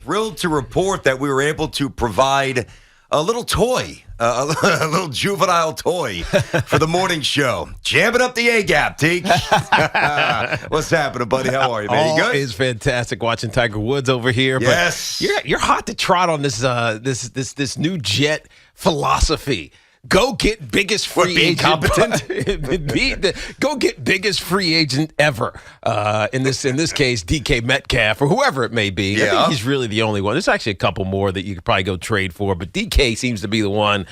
thrilled to report that we were able to provide a little toy, a little juvenile toy for the morning show. Jamming up the A-gap, Teak. What's happening, buddy? How are you, man? You good? It's fantastic watching Tiger Woods over here. Yes. But you're hot to trot on this new Jet philosophy. Go get biggest free agent. Go get biggest free agent ever. In this case, DK Metcalf or whoever it may be. Yeah. I think he's really the only one. There's actually a couple more that you could probably go trade for, but DK seems to be the one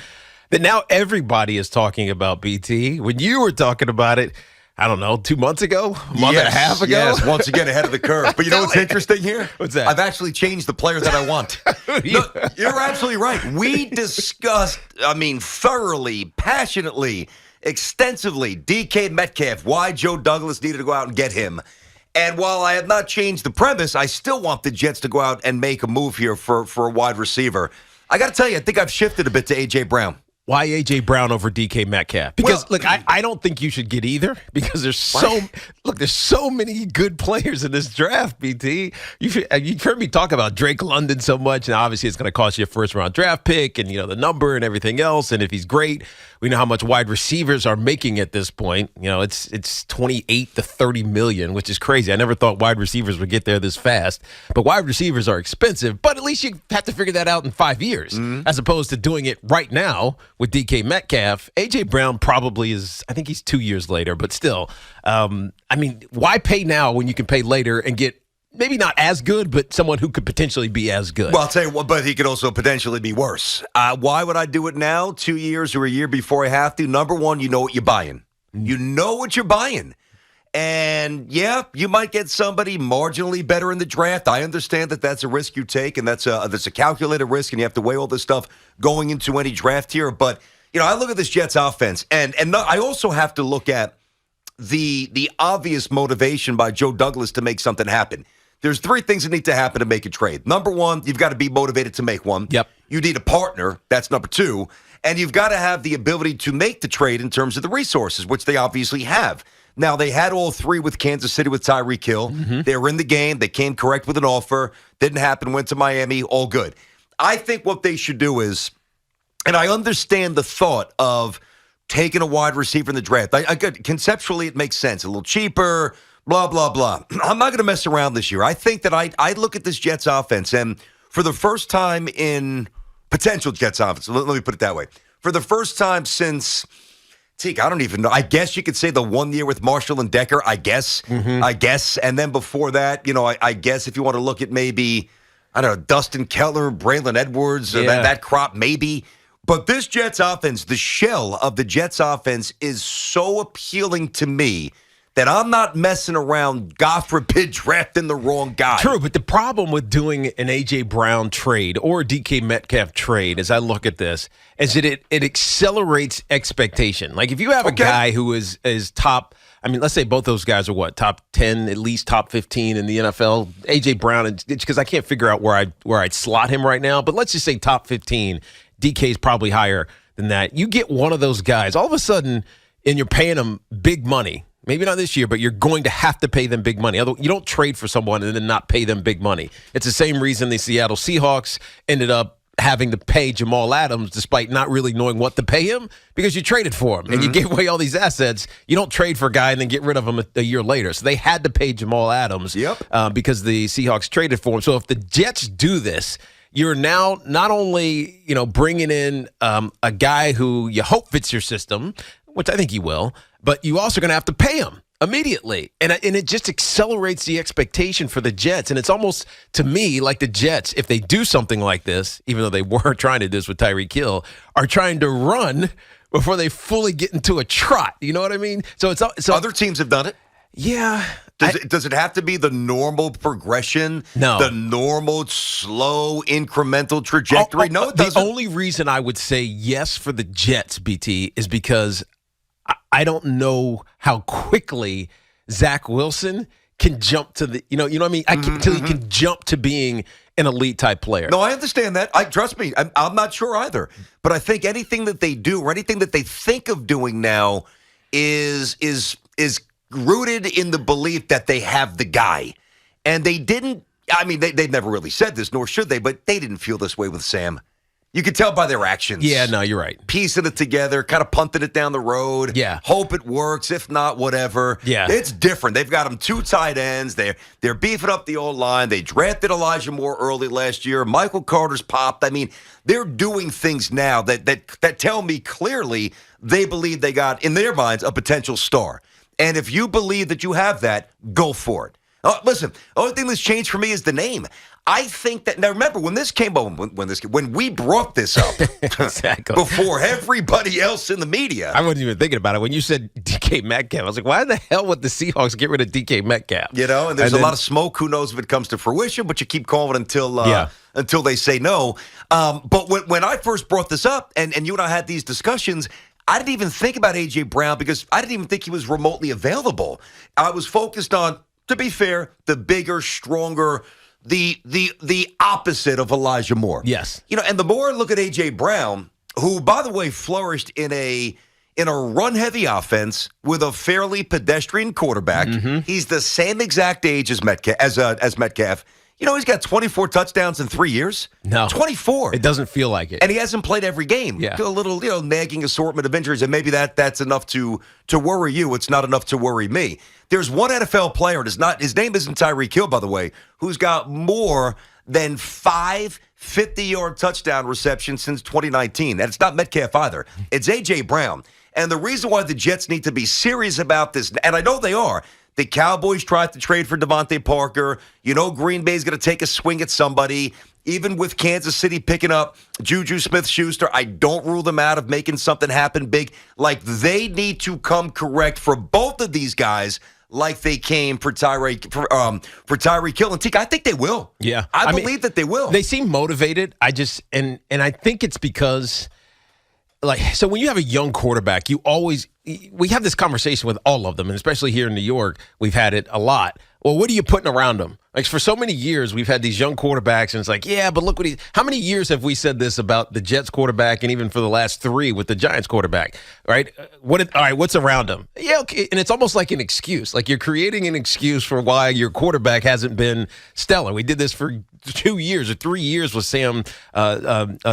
that now everybody is talking about. BT, when you were talking about it, I don't know, 2 months ago, a month and a half ago. Yes, once again ahead of the curve. But you know what's interesting here? What's that? I've actually changed the player that I want. No, you're absolutely right. We discussed, thoroughly, passionately, extensively, DK Metcalf, why Joe Douglas needed to go out and get him. And while I have not changed the premise, I still want the Jets to go out and make a move here for a wide receiver. I got to tell you, I think I've shifted a bit to A.J. Brown. Why A.J. Brown over DK Metcalf? Because, I don't think you should get either because there's so many good players in this draft, BT. You've heard me talk about Drake London so much, and obviously it's going to cost you a first-round draft pick and, the number and everything else, and if he's great, we know how much wide receivers are making at this point. It's 28 to 30 million, which is crazy. I never thought wide receivers would get there this fast, but wide receivers are expensive, but at least you have to figure that out in 5 years as opposed to doing it right now with DK Metcalf. A.J. Brown probably is, I think he's 2 years later, but still, why pay now when you can pay later and get maybe not as good, but someone who could potentially be as good? Well, I'll tell you what, but he could also potentially be worse. Why would I do it now, 2 years or a year before I have to? Number one, you know what you're buying. You know what you're buying. And, yeah, you might get somebody marginally better in the draft. I understand that that's a risk you take, and that's a calculated risk, and you have to weigh all this stuff going into any draft here. But, I look at this Jets offense, and I also have to look at the obvious motivation by Joe Douglas to make something happen. There's three things that need to happen to make a trade. Number one, you've got to be motivated to make one. Yep. You need a partner. That's number two. And you've got to have the ability to make the trade in terms of the resources, which they obviously have. Now, they had all three with Kansas City with Tyreek Hill. They were in the game. They came correct with an offer. Didn't happen. Went to Miami. All good. I think what they should do is, and I understand the thought of taking a wide receiver in the draft. Conceptually, it makes sense. A little cheaper, blah, blah, blah. I'm not going to mess around this year. I think that I look at this Jets offense, and for the first time in potential Jets offense, let me put it that way. For the first time since, Teak, I don't even know. I guess you could say the 1 year with Marshall and Decker, I guess. And then before that, I guess if you want to look at maybe, I don't know, Dustin Keller, Braylon Edwards, that crop, maybe. But this Jets offense, the shell of the Jets offense is so appealing to me that I'm not messing around, God forbid, drafting the wrong guy. True, but the problem with doing an A.J. Brown trade or a DK Metcalf trade, as I look at this, is that it accelerates expectation. Like if you have a guy who is top, let's say both those guys are top 10, at least top 15 in the NFL. A.J. Brown, because I can't figure out where I'd slot him right now, but let's just say top 15. DK is probably higher than that. You get one of those guys, all of a sudden, and you're paying them big money. Maybe not this year, but you're going to have to pay them big money. Although you don't trade for someone and then not pay them big money. It's the same reason the Seattle Seahawks ended up having to pay Jamal Adams despite not really knowing what to pay him because you traded for him and you gave away all these assets. You don't trade for a guy and then get rid of him a year later. So they had to pay Jamal Adams because the Seahawks traded for him. So if the Jets do this, you're now not only, bringing in a guy who you hope fits your system, which I think he will, but you also going to have to pay him immediately. And it just accelerates the expectation for the Jets. And it's almost, to me, like the Jets, if they do something like this, even though they weren't trying to do this with Tyreek Hill, are trying to run before they fully get into a trot. You know what I mean? So other teams have done it. Yeah. Does it have to be the normal progression? No. The normal, slow, incremental trajectory? No, it doesn't. The only reason I would say yes for the Jets, BT, is because I don't know how quickly Zach Wilson can jump to the, you know what I mean? Until he can jump to being an elite type player. No, I understand that. Trust me, I'm not sure either. But I think anything that they do or anything that they think of doing now is rooted in the belief that they have the guy. And they didn't I mean, they never really said this, nor should they, but they didn't feel this way with Sam. You could tell by their actions. Yeah, no, you're right. Piecing it together, kind of punting it down the road. Yeah. Hope it works. If not, whatever. Yeah. It's different. They've got them 2 tight ends. They're beefing up the old line. They drafted Elijah Moore early last year. Michael Carter's popped. I mean, they're doing things now that tell me clearly they believe they got, in their minds, a potential star. And if you believe that you have that, go for it. Listen, the only thing that's changed for me is the name. I think that, now remember, when this came up, when we brought this up exactly. before everybody else in the media. I wasn't even thinking about it. When you said DK Metcalf, I was like, why the hell would the Seahawks get rid of DK Metcalf? You know, and there's a lot of smoke. Who knows if it comes to fruition, but you keep calling it until they say no. But when I first brought this up, and you and I had these discussions, I didn't even think about A.J. Brown because I didn't even think he was remotely available. I was focused on, to be fair, the bigger, stronger, the opposite of Elijah Moore. Yes. You know, and the more I look at A.J. Brown, who, by the way, flourished in a run-heavy offense with a fairly pedestrian quarterback. Mm-hmm. He's the same exact age as Metcalf. You know, he's got 24 touchdowns in 3 years. No. 24. It doesn't feel like it. And he hasn't played every game. Yeah. A little, nagging assortment of injuries, and maybe that's enough to worry you. It's not enough to worry me. There's one NFL player, and his name isn't Tyreek Hill, by the way, who's got more than 5 50-yard touchdown receptions since 2019. And it's not Metcalf either. It's A.J. Brown. And the reason why the Jets need to be serious about this, and I know they are, the Cowboys tried to trade for Devontae Parker. You know Green Bay's going to take a swing at somebody. Even with Kansas City picking up Juju Smith-Schuster, I don't rule them out of making something happen big. Like, they need to come correct for both of these guys like they came for Tyreek Hill and Tiki. I think they will. Yeah. I believe that they will. They seem motivated. And I think it's because, so when you have a young quarterback, we have this conversation with all of them, and especially here in New York, we've had it a lot. Well, what are you putting around them? Like, for so many years, we've had these young quarterbacks, and it's like, yeah, but look how many years have we said this about the Jets quarterback, and even for the last 3 with the Giants quarterback, right? All right, what's around them? Yeah, okay, and it's almost like an excuse. Like, you're creating an excuse for why your quarterback hasn't been stellar. We did this for 2 years or 3 years with Sam Darnold.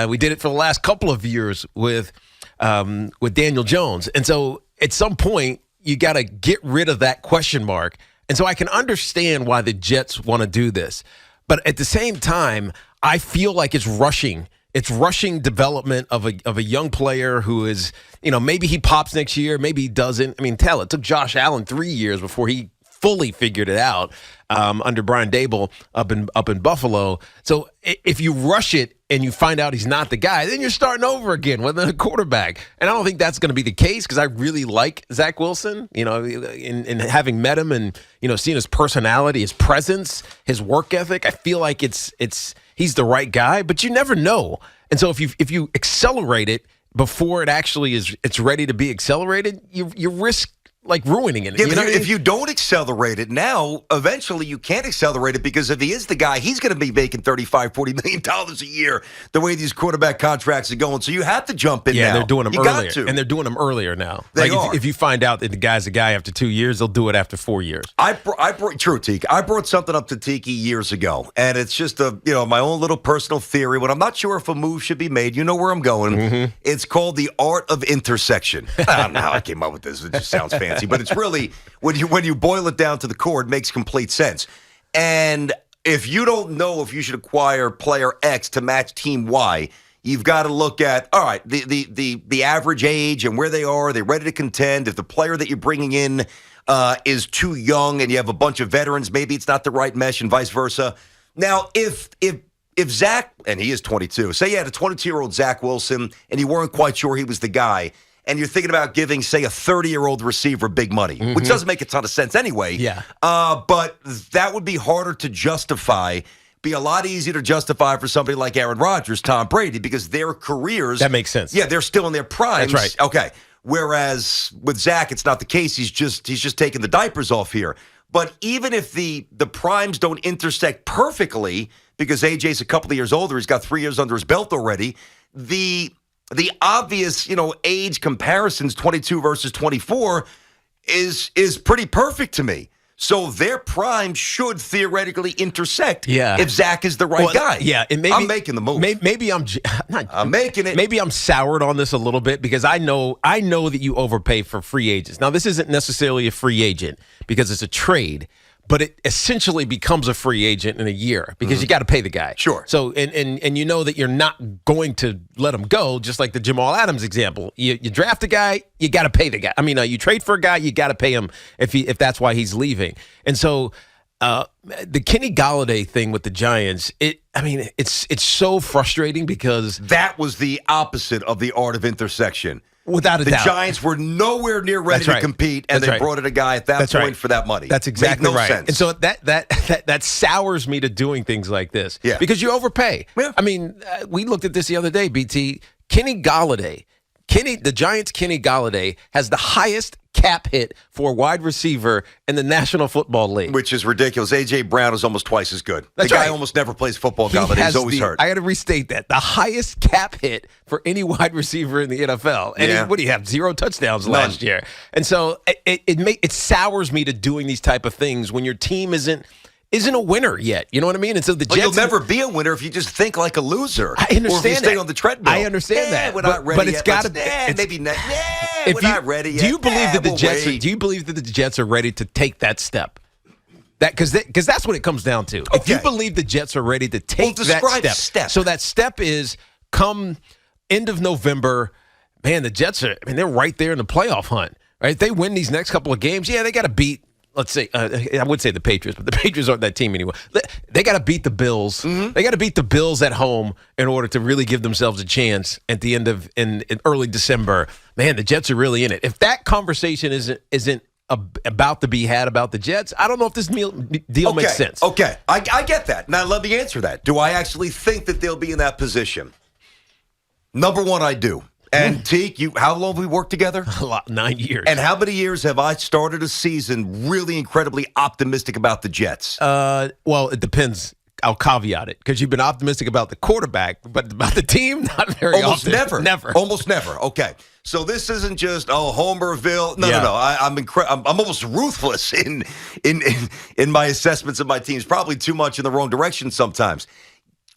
We did it for the last couple of years with Daniel Jones. And so at some point, you got to get rid of that question mark. And so I can understand why the Jets want to do this. But at the same time, I feel like it's rushing. It's rushing development of a young player who is, maybe he pops next year, maybe he doesn't. I mean, it took Josh Allen 3 years before he fully figured it out under Brian Daboll up in Buffalo. So if you rush it and you find out he's not the guy, then you're starting over again with a quarterback. And I don't think that's going to be the case because I really like Zach Wilson, in having met him and, seeing his personality, his presence, his work ethic. I feel like he's the right guy, but you never know. And so if you accelerate it before it actually it's ready to be accelerated, you risk ruining it. Yeah, if you don't accelerate it now, eventually you can't accelerate it because if he is the guy, he's going to be making $35-40 million a year the way these quarterback contracts are going. So you have to jump in now. Yeah, they're doing them earlier. Got to. And they're doing them earlier now. They are. If you find out that the guy's a guy after 2 years, they'll do it after 4 years. True, Tiki. I brought something up to Tiki years ago, and it's just my own little personal theory. When I'm not sure if a move should be made, you know where I'm going. Mm-hmm. It's called the art of intersection. I don't know how I came up with this. It just sounds fancy. But it's really, when you boil it down to the core, it makes complete sense. And if you don't know if you should acquire player X to match team Y, you've got to look at, all right, the average age and where they are. Are they ready to contend? If the player that you're bringing in is too young and you have a bunch of veterans, maybe it's not the right mesh and vice versa. Now, if Zach, and he is 22, say you had a 22-year-old Zach Wilson and you weren't quite sure he was the guy, and you're thinking about giving, say, a 30-year-old receiver big money, which doesn't make a ton of sense anyway. Yeah. But that would be harder to justify, be a lot easier to justify for somebody like Aaron Rodgers, Tom Brady, because their careers. That makes sense. Yeah, they're still in their primes. That's right. Okay. Whereas with Zach, it's not the case. He's just taking the diapers off here. But even if the primes don't intersect perfectly, because AJ's a couple of years older, he's got 3 years under his belt already, the obvious, age comparisons, 22 versus 24, is pretty perfect to me. So their prime should theoretically intersect Yeah. if Zach is the right guy. Yeah, and maybe, I'm making the move. Maybe I'm not, I'm making it. Maybe I'm soured on this a little bit because I know that you overpay for free agents. Now, this isn't necessarily a free agent because it's a trade, but it essentially becomes a free agent in a year because you got to pay the guy. Sure. So, and you know that you're not going to let him go, just like the Jamal Adams example. You draft a guy, you got to pay the guy. I mean, you trade for a guy, you got to pay him if that's why he's leaving. And so the Kenny Golladay thing with the Giants, it's so frustrating because that was the opposite of the art of intersection. Without a doubt. The Giants were nowhere near ready to compete, and they brought in a guy at that point for that money. That's exactly Made no right. sense. And so that sours me to doing things like this because you overpay. Yeah. I mean, we looked at this the other day, BT. Kenny Golladay, the Giants' Kenny Golladay has the highest cap hit for a wide receiver in the National Football League. Which is ridiculous. A.J. Brown is almost twice as good. That's the guy right. almost never plays football. He's always hurt. I got to restate that. The highest cap hit for any wide receiver in the NFL. And what do you have? 0 touchdowns last year. And so it sours me to doing these type of things when your team isn't a winner yet. You know what I mean? And so the Jets, you'll never be a winner if you just think like a loser. I understand or if you stay that. on the treadmill. I understand that. We're not ready but it's yet. got to maybe not. If we're not ready yet. Do you believe that the we'll Jets? wait. Do you believe that the Jets are ready to take that step? Because that's what it comes down to. If you believe the Jets are ready to take that step, so that step is come end of November. Man, the Jets are. They're right there in the playoff hunt. Right? If they win these next couple of games, they got to beat. Let's say I would say the Patriots, but the Patriots aren't that team anymore. They got to beat the Bills. Mm-hmm. They got to beat the Bills at home in order to really give themselves a chance at the end of in early December. Man, the Jets are really in it. If that conversation isn't about to be had about the Jets, I don't know if this deal makes sense. Okay, I get that. Now let me answer that. Do I actually think that they'll be in that position? Number one, I do. And Teak, how long have we worked together? A lot, 9 years. And how many years have I started a season really incredibly optimistic about the Jets? Well, it depends. I'll caveat it because you've been optimistic about the quarterback, but about the team, not very Almost often. Never. Almost never. Okay. So this isn't just Homerville. No. I'm almost ruthless in my assessments of my teams. Probably too much in the wrong direction sometimes.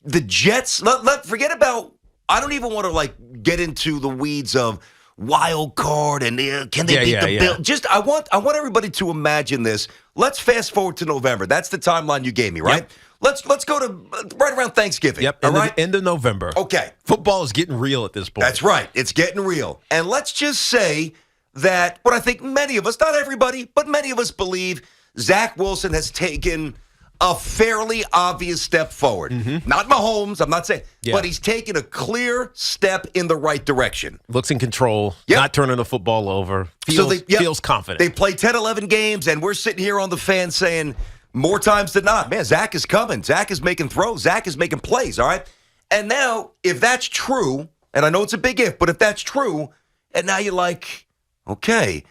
The Jets. Forget about. I don't even want to get into the weeds of wild card and can they beat the Bills. Just I want everybody to imagine this. Let's fast forward to November. That's the timeline you gave me, right? Yep. Let's go to right around Thanksgiving. Yep. End of November. Okay. Football is getting real at this point. That's right. It's getting real. And let's just say that what I think many of us, not everybody, but many of us believe Zach Wilson has taken a fairly obvious step forward. Mm-hmm. Not Mahomes, I'm not saying, but he's taken a clear step in the right direction. Looks in control, not turning the football over, feels confident. They play 10, 11 games, and we're sitting here on the fan saying more times than not, man, Zach is coming. Zach is making throws. Zach is making plays, all right? And now, if that's true, and I know it's a big if, but if that's true, and now you're like, okay,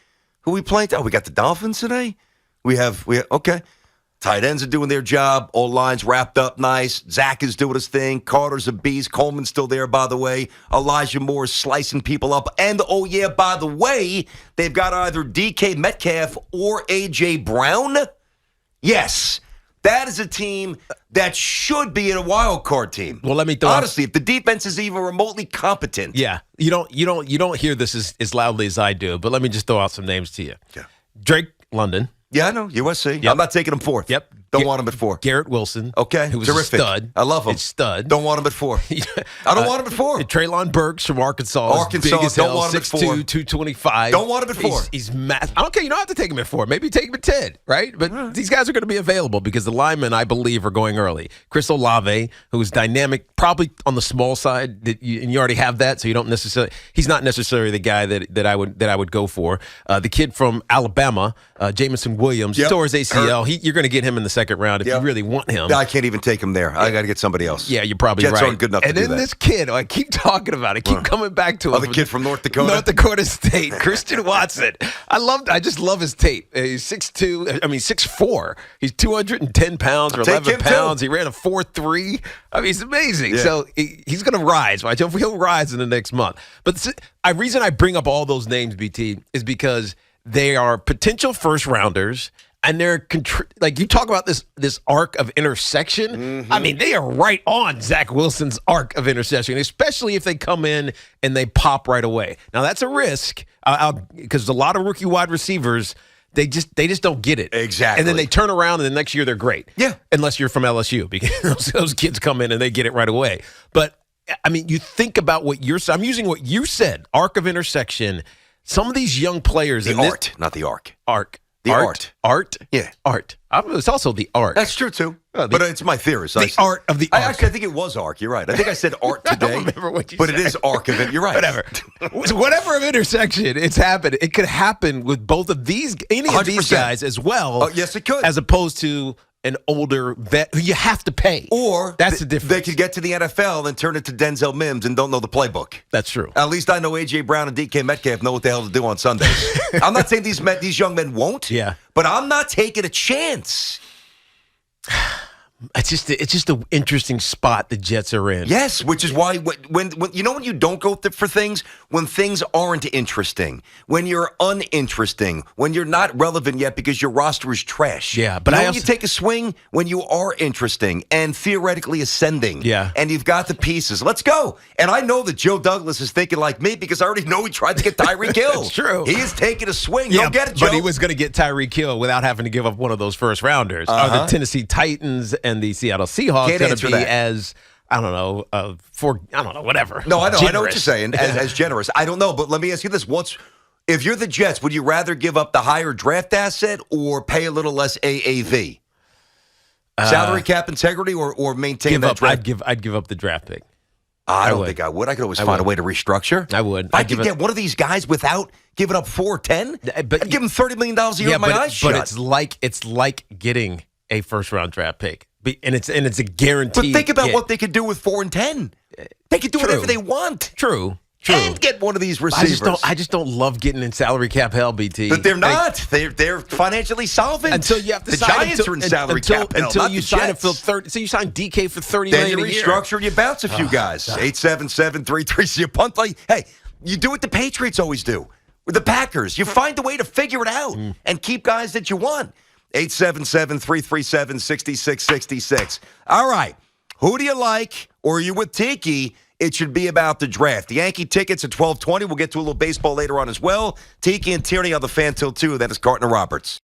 who we playing? Oh, we got the Dolphins today? We have okay. Tight ends are doing their job. All lines wrapped up nice. Zach is doing his thing. Carter's a beast. Coleman's still there, by the way. Elijah Moore is slicing people up. And, by the way, they've got either DK Metcalf or A.J. Brown. Yes, that is a team that should be in a wild card team. Well, let me throw honestly, if the defense is even remotely competent. Yeah, you don't hear this as loudly as I do, but let me just throw out some names to you. Yeah. Drake London. Yeah, I know. USC. Yep. I'm not taking him fourth. Yep. Don't want him at 4. Garrett Wilson. Okay. Who was terrific. A stud. I love him. Stud. Don't want him at 4. I don't want him at 4. Treylon Burks from Arkansas. Big as don't hell, want him at 4. 6'2", 225. Don't want him at 4. He's massive. I don't care. You don't have to take him at 4. Maybe take him at 10, right? But these guys are going to be available because the linemen, I believe, are going early. Chris Olave, who is dynamic, probably on the small side, and you already have that, so you don't necessarily. He's not necessarily the guy that I would go for. The kid from Alabama, Jamison Williams, tore his ACL. You're going to get him in the second round if you really want him. I can't even take him there. I got to get somebody else. Yeah, you're probably Jets right. aren't good enough to do that. And then this kid, I keep talking about it. Keep coming back to him. The kid from North Dakota? North Dakota State, Christian Watson. I just love his tape. He's 6'4". He's 210 pounds or 11 pounds. He ran a 4.3. He's amazing. Yeah. So he's going to rise. Right? He'll rise in the next month. But the reason I bring up all those names, BT, is because they are potential first rounders. and they're like you talk about this arc of intersection. Mm-hmm. I mean, they are right on Zach Wilson's arc of intersection, especially if they come in and they pop right away. Now that's a risk because a lot of rookie wide receivers. They just don't get it. Exactly. And then they turn around, and the next year they're great. Yeah. Unless you're from LSU, because those kids come in and they get it right away. But, I mean, you think about I'm using what you said, arc of intersection. Some of these young players. The art, not the arc. Arc. The art. Art? Yeah. Art. It's also the art. That's true, too. But it's my theory. So the art of the arc. Actually, I think it was arc. You're right. I think I said art today. I don't remember what you but said. It is arc of it. You're right. Whatever of intersection, it's happened. It could happen with both of these, any 100%. Of these guys as well. Oh, yes, it could. As opposed to an older vet who you have to pay. Or that's the difference. They could get to the NFL and turn it to Denzel Mims and don't know the playbook. That's true. At least I know A.J. Brown and DK Metcalf know what the hell to do on Sundays. I'm not saying these young men won't. Yeah. But I'm not taking a chance. It's just an interesting spot the Jets are in. Yes, which is why when you don't go for things when things aren't interesting, when you're uninteresting, when you're not relevant yet because your roster is trash. Yeah, but you take a swing when you are interesting and theoretically ascending. Yeah, and you've got the pieces. Let's go. And I know that Joe Douglas is thinking like me because I already know he tried to get Tyreek Hill. It's true. He is taking a swing. Yeah, Go get it, Joe. But he was going to get Tyreek Hill without having to give up one of those first rounders. Are the Tennessee Titans and the Seattle Seahawks going to be as whatever. No, I know. Generous. I know what you're saying. As generous. I don't know, but let me ask you this: if you're the Jets, would you rather give up the higher draft asset or pay a little less AAV? Salary cap integrity or maintain that draft? I'd give up the draft pick. I don't think I would. I could always find a way to restructure. I would. If I could get one of these guys without giving up 4-10, I'd give him $30 million a year with my eyes shut. But it's like getting a first round draft pick. And it's a guarantee. But think about what they could do with 4 and 10. They could do whatever they want. True. And get one of these receivers. I just don't love getting in salary cap hell, BT. But they're not. They're financially solvent. Until you have to the sign Giants are in salary cap hell. Until not you the sign Jets. it for 30. So you sign DK for $30 then million you a year. restructure and you bounce a few guys. 877-333. So you punt like, hey, you do what the Patriots always do with the Packers. You find a way to figure it out and keep guys that you want. 877-337-6666. All right. Who do you like, or are you with Tiki? It should be about the draft. The Yankee tickets at 12:20. We'll get to a little baseball later on as well. Tiki and Tierney on the Fan till 2. That is Carton and Roberts.